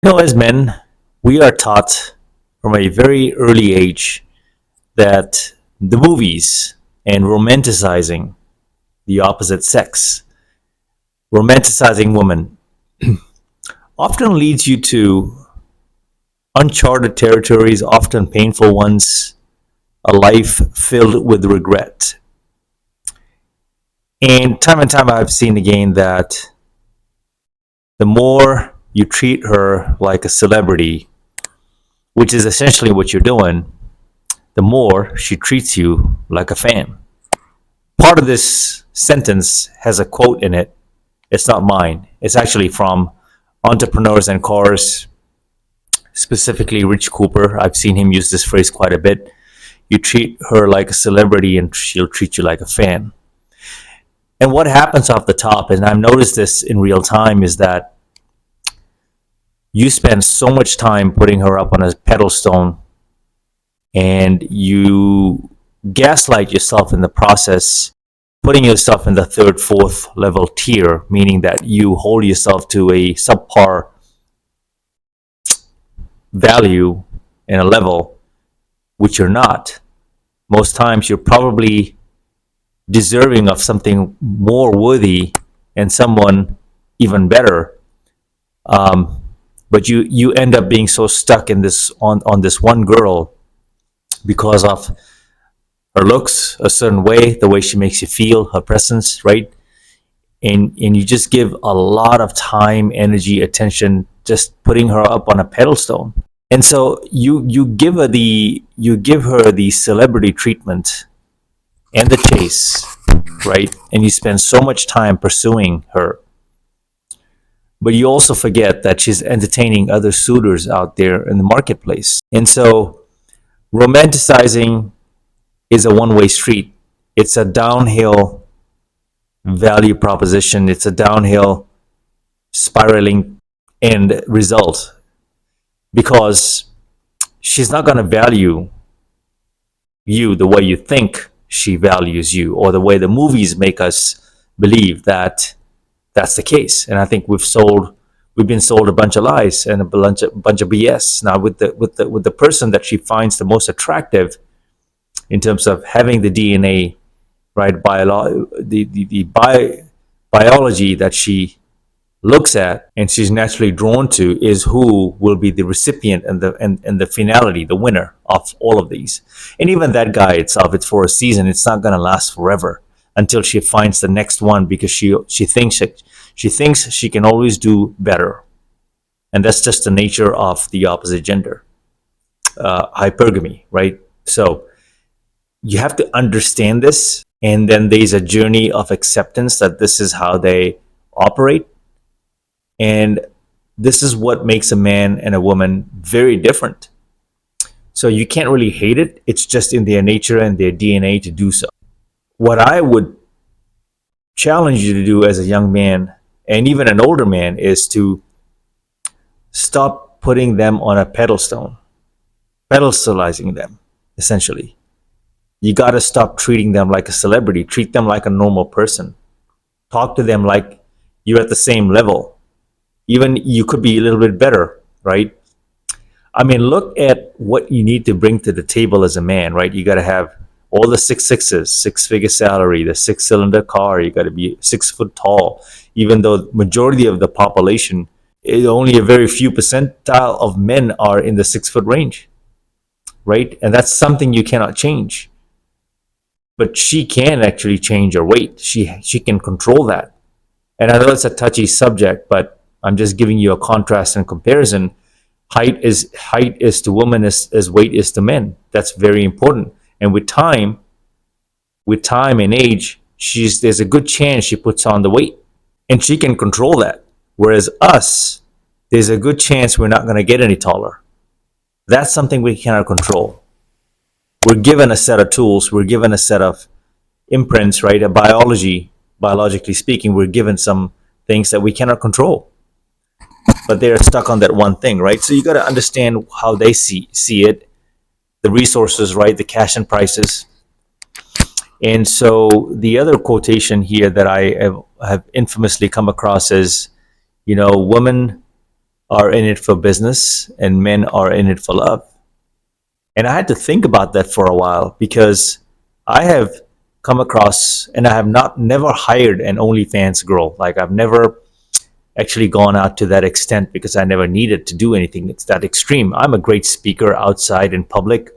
As men, we are taught from a very early age that the movies and romanticizing the opposite sex, romanticizing women, often leads you to uncharted territories, often painful ones, a life filled with regret. And time I've seen again that the more you treat her like a celebrity, which is essentially what you're doing, the more she treats you like a fan. Part of this sentence has a quote in it. It's not mine. It's actually from Entrepreneurs and Cars, specifically Rich Cooper. I've seen him use this phrase quite a bit. You treat her like a celebrity and she'll treat you like a fan. And what happens off the top, and I've noticed this in real time, is that you spend so much time putting her up on a pedestal and you gaslight yourself in the process, putting yourself in the third, fourth level tier, meaning that you hold yourself to a subpar value and a level which you're not. Most times you're probably deserving of something more worthy and someone even better. But you end up being so stuck in this on this one girl because of her looks a certain way, the way she makes you feel, her presence, right? And you just give a lot of time, energy, attention, just putting her up on a pedestal. And so you give her the celebrity treatment and the chase, right? And you spend so much time pursuing her. But you also forget that she's entertaining other suitors out there in the marketplace. And so romanticizing is a one-way street. It's a downhill value proposition. It's a downhill spiraling end result because she's not going to value you the way you think she values you, or the way the movies make us believe that that's the case. And I think we've been sold a bunch of lies and a bunch of BS. Now with the person that she finds the most attractive in terms of having the DNA, right, biology that she looks at and she's naturally drawn to is who will be the recipient and the finality, the winner of all of these. And even that guy itself, it's for a season. It's not going to last forever until she finds the next one, because she thinks she can always do better. And that's just the nature of the opposite gender, hypergamy, right? So you have to understand this, and then there's a journey of acceptance that this is how they operate. And this is what makes a man and a woman very different. So you can't really hate it. It's just in their nature and their DNA to do so. What I would challenge you to do as a young man and even an older man is to stop putting them on a pedestal, pedestalizing them, essentially. You got to stop treating them like a celebrity. Treat them like a normal person. Talk to them like you're at the same level. Even you could be a little bit better, right? I mean, look at what you need to bring to the table as a man, right? You got to have all the 6 six-figure salary, the 6-cylinder car. You got to be 6 foot tall. Even though majority of the population, only a very few percentile of men are in the 6 foot range, right? And that's something you cannot change. But she can actually change her weight. She can control that. And I know it's a touchy subject, but I'm just giving you a contrast and comparison. Height is to women as weight is to men. That's very important. And with time and age, there's a good chance she puts on the weight, and she can control that. Whereas us, there's a good chance we're not going to get any taller. That's something we cannot control. We're given a set of tools. We're given a set of imprints, right? Biologically speaking, we're given some things that we cannot control. But they're stuck on that one thing, right? So you got to understand how they see it, the resources, right? The cash and prices. And so the other quotation here that I have infamously come across is, women are in it for business and men are in it for love. And I had to think about that for a while because I have come across and I have not never hired an OnlyFans girl. Like I've never actually gone out to that extent because I never needed to do anything. It's that extreme. I'm a great speaker outside in public.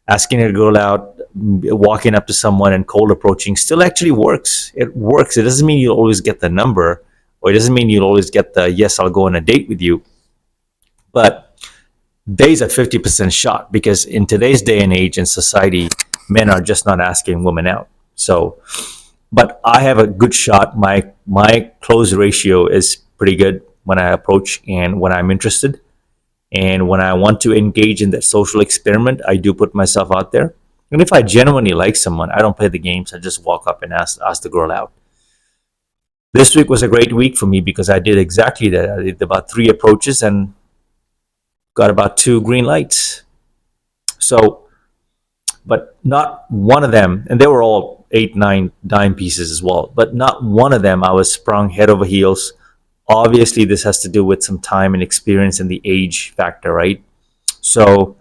Asking a girl out, walking up to someone and cold approaching still actually works. It works. It doesn't mean you'll always get the number, or it doesn't mean you'll always get the yes, I'll go on a date with you. But there's a 50% shot because in today's day and age in society, men are just not asking women out. So, but I have a good shot. My close ratio is pretty good when I approach and when I'm interested. And when I want to engage in that social experiment, I do put myself out there. And if I genuinely like someone, I don't play the games. I just walk up and ask the girl out. This week was a great week for me because I did exactly that. I did about 3 approaches and got about 2 green lights. So, but not one of them, and they were all 8, 9 dime pieces as well, but not one of them I was sprung head over heels. Obviously, this has to do with some time and experience and the age factor, right? So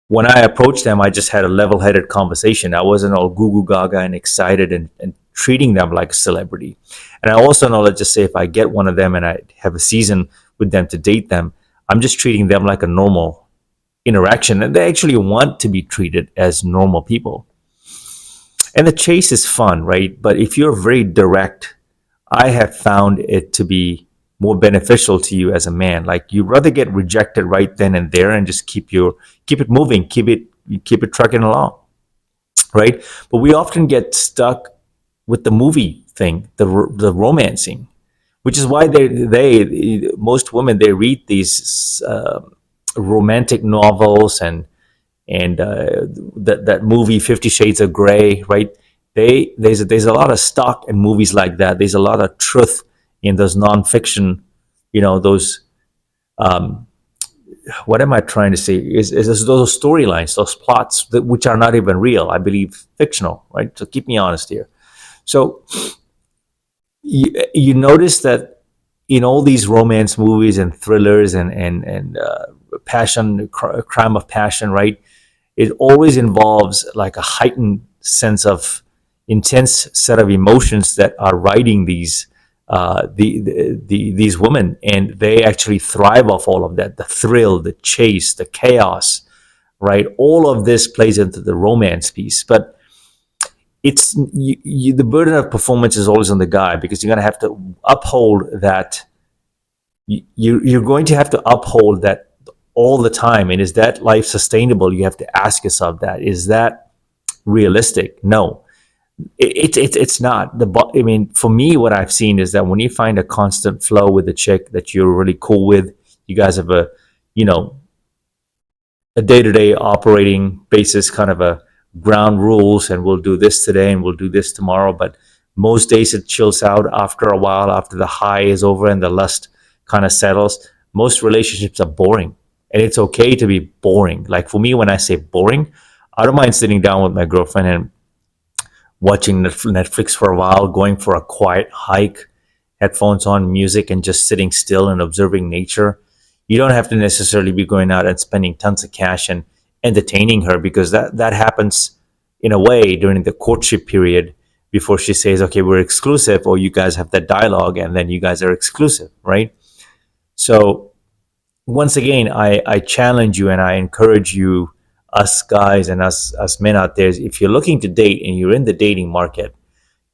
when I approached them, I just had a level headed conversation. I wasn't all goo goo gaga and excited and treating them like a celebrity. And I also know, let's just say, if I get one of them and I have a season with them to date them, I'm just treating them like a normal interaction. And they actually want to be treated as normal people. And the chase is fun, right? But if you're very direct, I have found it to be more beneficial to you as a man. Like you'd rather get rejected right then and there and just keep it moving, keep it trucking along, right? But we often get stuck with the movie thing, the romancing, which is why they most women they read these romantic novels and that movie 50 Shades of Grey, right? There's a lot of stock in movies like that. There's a lot of truth in those nonfiction, those what am I trying to say? Is those storylines, those plots which are not even real, I believe fictional, right? So keep me honest here. So you notice that in all these romance movies and thrillers and passion, crime of passion, right? It always involves like a heightened sense of intense set of emotions that are riding these women, and they actually thrive off all of that, the thrill, the chase, the chaos, right? All of this plays into the romance piece. But it's the burden of performance is always on the guy because you're going to have to uphold that. You're going to have to uphold that all the time. And is that life sustainable? You have to ask yourself that. Is that realistic? No, it's not. I mean, for me, what I've seen is that when you find a constant flow with a chick that you're really cool with, you guys have you know, a day-to-day operating basis, kind of a ground rules, and we'll do this today and we'll do this tomorrow. But most days it chills out after a while, after the high is over and the lust kind of settles. Most relationships are boring, and it's okay to be boring. Like for me, when I say boring, I don't mind sitting down with my girlfriend and watching Netflix for a while, going for a quiet hike, headphones on, music, and just sitting still and observing nature. You don't have to necessarily be going out and spending tons of cash and entertaining her, because that happens in a way during the courtship period before she says, okay, we're exclusive, or you guys have that dialogue and then you guys are exclusive, right? So once again, I challenge you and I encourage you, us guys and us men out there, if you're looking to date and you're in the dating market,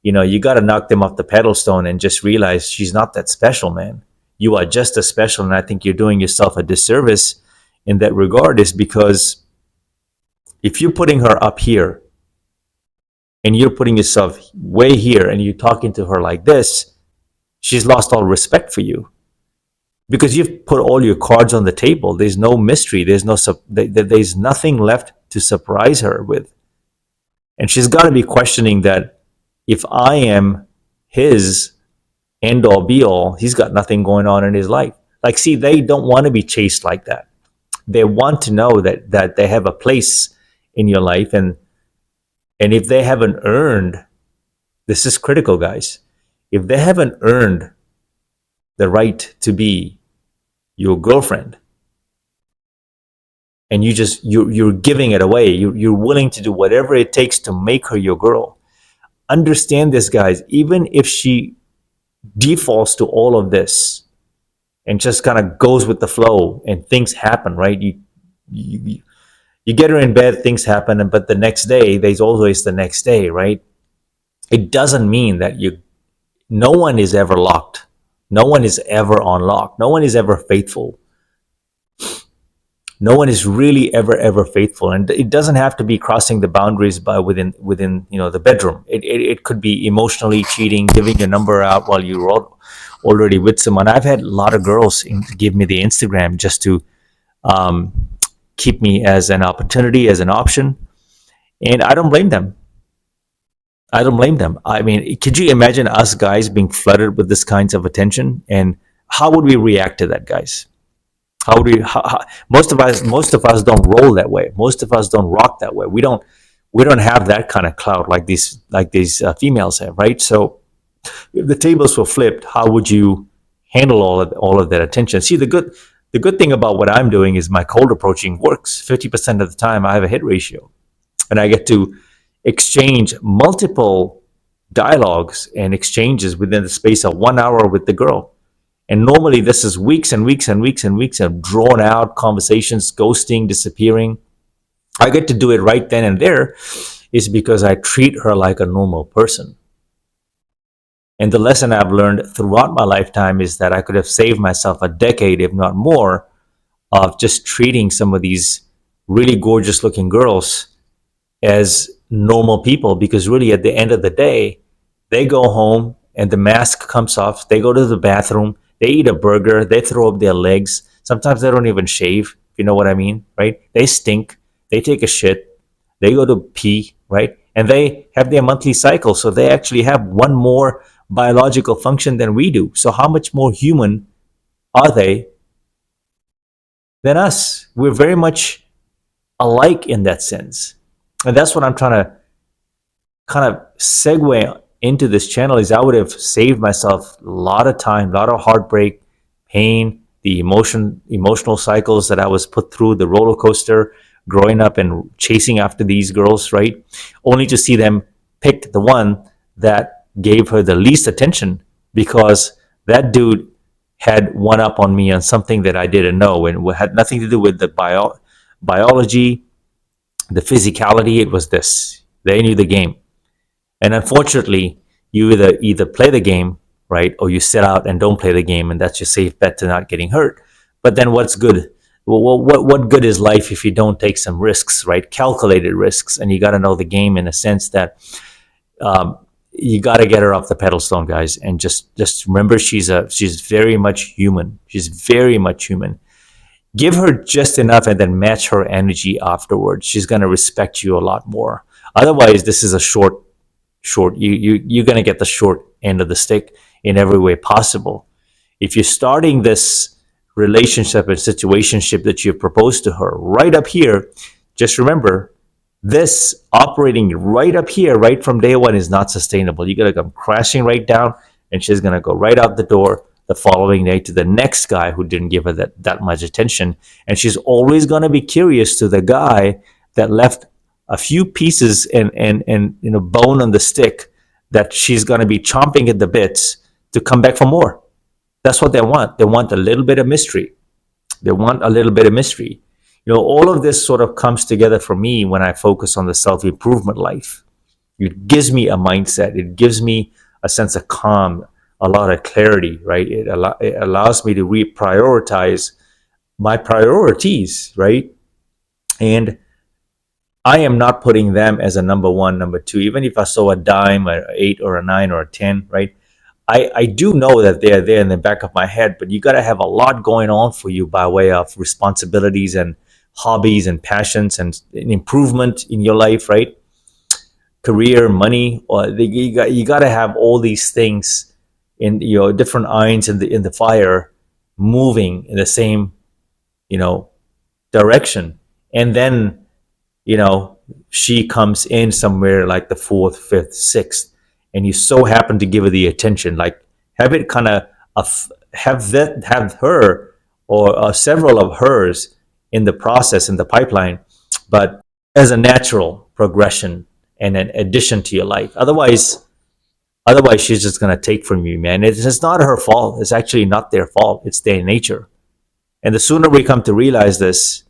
you got to knock them off the pedestal and just realize she's not that special, man. You are just as special, and I think you're doing yourself a disservice in that regard, is because if you're putting her up here and you're putting yourself way here and you're talking to her like this, she's lost all respect for you because you've put all your cards on the table. There's no mystery. There's nothing left to surprise her with. And she's got to be questioning that if I am his end all be all, he's got nothing going on in his life. Like, see, they don't want to be chased like that. They want to know that they have a place in your life. And if they haven't earned, this is critical, guys. If they haven't earned the right to be your girlfriend, and you're giving it away. You're willing to do whatever it takes to make her your girl. Understand this, guys. Even if she defaults to all of this and just kind of goes with the flow and things happen, right? You you get her in bed, things happen, but the next day, there's always the next day, right? It doesn't mean that no one is ever locked. No one is ever on lock. No one is ever faithful. No one is really ever faithful, and it doesn't have to be crossing the boundaries by within the bedroom. It could be emotionally cheating, giving your number out while you're already with someone. I've had a lot of girls give me the Instagram just to um, keep me as an opportunity, as an option, and I don't blame them. I don't blame them. I mean, could you imagine us guys being flooded with this kinds of attention, and how would we react to that, guys? How would we? Most of us don't roll that way. Most of us don't rock that way. We don't have that kind of clout like these females have, right? So if the tables were flipped, how would you handle all of that attention? See, the good thing about what I'm doing is my cold approaching works. 50% of the time, I have a hit ratio, and I get to exchange multiple dialogues and exchanges within the space of 1 hour with the girl. And normally, this is weeks and weeks and weeks and weeks of drawn out conversations, ghosting, disappearing. I get to do it right then and there is because I treat her like a normal person. And the lesson I've learned throughout my lifetime is that I could have saved myself a decade, if not more, of just treating some of these really gorgeous looking girls as normal people, because really at the end of the day, they go home and the mask comes off, they go to the bathroom, they eat a burger, they throw up their legs. Sometimes they don't even shave, if you know what I mean, right? They stink, they take a shit, they go to pee, right? And they have their monthly cycle, so they actually have one more biological function than we do. So how much more human are they than us? We're very much alike in that sense. And that's what I'm trying to kind of segue into this channel is I would have saved myself a lot of time, a lot of heartbreak, pain, the emotional cycles that I was put through, the roller coaster growing up and chasing after these girls, right? Only to see them pick the one that gave her the least attention because that dude had one up on me on something that I didn't know and had nothing to do with the biology, the physicality. It was this. They knew the game. And unfortunately, you either play the game, right, or you sit out and don't play the game, and that's your safe bet to not getting hurt. But then what's good? Well, what good is life if you don't take some risks, right? Calculated risks, and you got to know the game in a sense that you got to get her off the pedestal, guys, and just remember she's very much human. She's very much human. Give her just enough, and then match her energy afterwards. She's gonna respect you a lot more. Otherwise, this is a short you're going to get the short end of the stick in every way possible. If you're starting this relationship and situationship that you've proposed to her right up here, just remember this operating right up here right from day one is not sustainable. You're going to come crashing right down, and she's going to go right out the door the following day to the next guy who didn't give her that much attention. And she's always going to be curious to the guy that left a few pieces and bone on the stick that she's going to be chomping at the bits to come back for more. That's what they want. They want a little bit of mystery. They want a little bit of mystery. All of this sort of comes together for me when I focus on the self-improvement life. It gives me a mindset. It gives me a sense of calm, a lot of clarity, right? It allows me to reprioritize my priorities, right? And I am not putting them as a number one, number two. Even if I saw a dime, an 8 or a 9 or a 10, right? I do know that they're there in the back of my head, but you got to have a lot going on for you by way of responsibilities and hobbies and passions and improvement in your life, right? Career, money, or you got to have all these things in different irons in the fire, moving in the same direction, and then she comes in somewhere like the 4th, 5th, 6th, and you so happen to give her the attention, like have it kind of have her or several of hers in the process, in the pipeline, but as a natural progression and an addition to your life. Otherwise she's just going to take from you, man. It's not her fault. It's actually not their fault. It's their nature. And the sooner we come to realize this,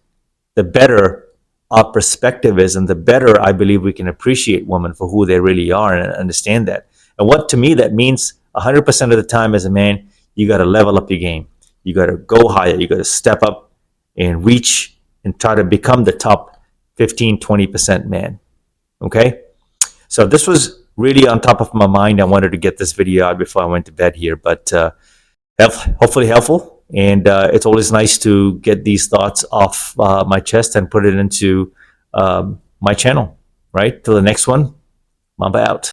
the better our perspective is, and the better I believe we can appreciate women for who they really are and understand that. And what to me that means 100% of the time as a man, you got to level up your game. You got to go higher. You got to step up and reach and try to become the top 15, 20% man. Okay? So this was really on top of my mind. I wanted to get this video out before I went to bed here, but hopefully helpful. And it's always nice to get these thoughts off my chest and put it into my channel, right? Till the next one, Mamba out.